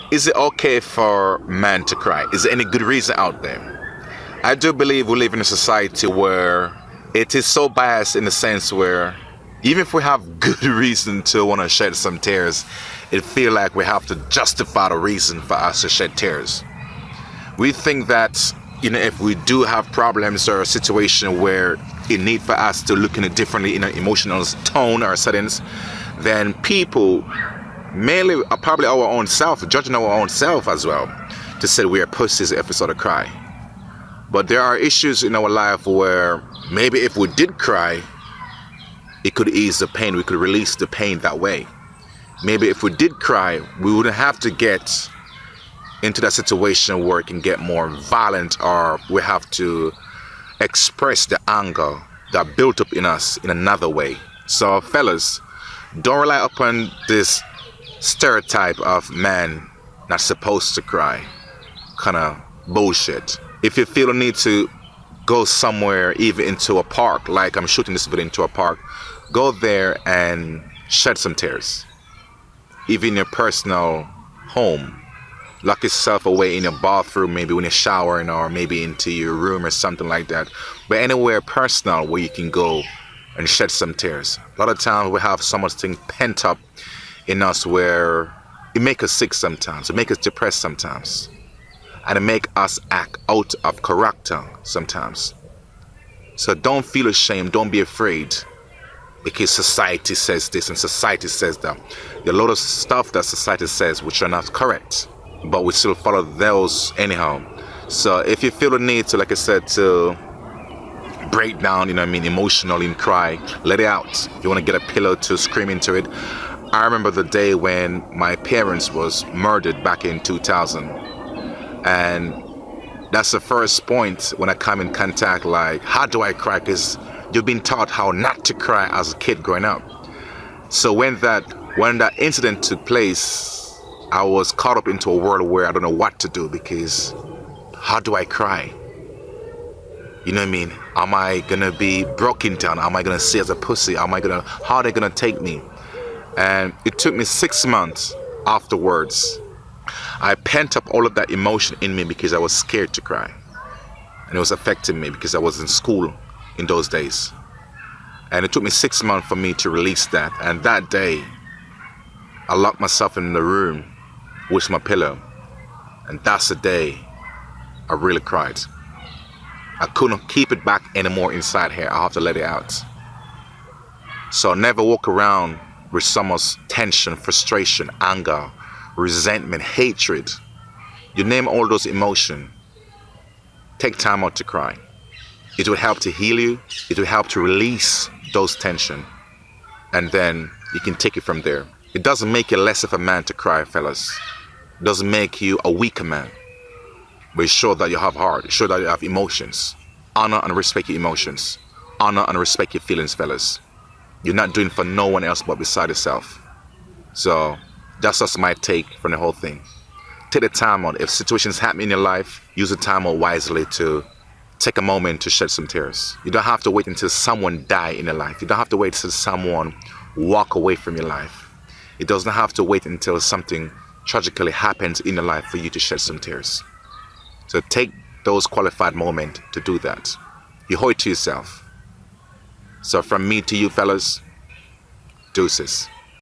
Is it okay for man to cry? Is there any good reason out there? I do believe we live in a society where it is so biased in the sense where even if we have good reason to want to shed some tears, it feels like we have to justify the reason for us to shed tears. We think that, if we do have problems or a situation where it need for us to look in it differently in an emotional tone or settings, then people, mainly probably our own self, judging our own self as well, to say we are pussies if we sort of cry. But there are issues in our life where maybe if we did cry, it could ease the pain, we could release the pain that way. Maybe if we did cry, we wouldn't have to get into that situation where it can get more violent, or we have to express the anger that built up in us in another way. So fellas, don't rely upon this stereotype of man not supposed to cry kind of bullshit. If you feel the need to go somewhere, even into a park, like I'm shooting this video into a park, go there and shed some tears. Even in your personal home, lock yourself away in your bathroom, maybe when you're showering, or maybe into your room or something like that. But anywhere personal where you can go and shed some tears. A lot of times we have so much thing pent up in us where it makes us sick sometimes, it makes us depressed sometimes, and it makes us act out of character sometimes. So don't feel ashamed, don't be afraid, because society says this and society says that. There are a lot of stuff that society says which are not correct, but we still follow those anyhow. So if you feel the need to, like I said, to break down, emotionally and cry, let it out. If you want to get a pillow to scream into it. I remember the day when my parents was murdered back in 2000. And that's the first point when I come in contact, like, how do I cry? Because you've been taught how not to cry as a kid growing up. So when that incident took place, I was caught up into a world where I don't know what to do, because how do I cry? You know what I mean? Am I gonna be broken down? Am I gonna see as a pussy? How are they gonna take me? And it took me 6 months afterwards. I pent up all of that emotion in me because I was scared to cry. And it was affecting me because I was in school in those days. And it took me 6 months for me to release that. And that day, I locked myself in the room with my pillow. And that's the day I really cried. I couldn't keep it back anymore inside here. I have to let it out. So never walk around with so much tension, frustration, anger, resentment, hatred. You name all those emotions. Take time out to cry. It will help to heal you. It will help to release those tension. And then you can take it from there. It doesn't make you less of a man to cry, fellas. It doesn't make you a weaker man. But it shows that you have heart. It shows that you have emotions. Honor and respect your emotions. Honor and respect your feelings, fellas. You're not doing for no one else but beside yourself. So that's just my take from the whole thing. Take the time out. If situations happen in your life, use the time out wisely to take a moment to shed some tears. You don't have to wait until someone dies in your life. You don't have to wait until someone walk away from your life. It doesn't have to wait until something tragically happens in your life for you to shed some tears. So take those qualified moments to do that. You owe it to yourself. So from me to you, fellas, deuces.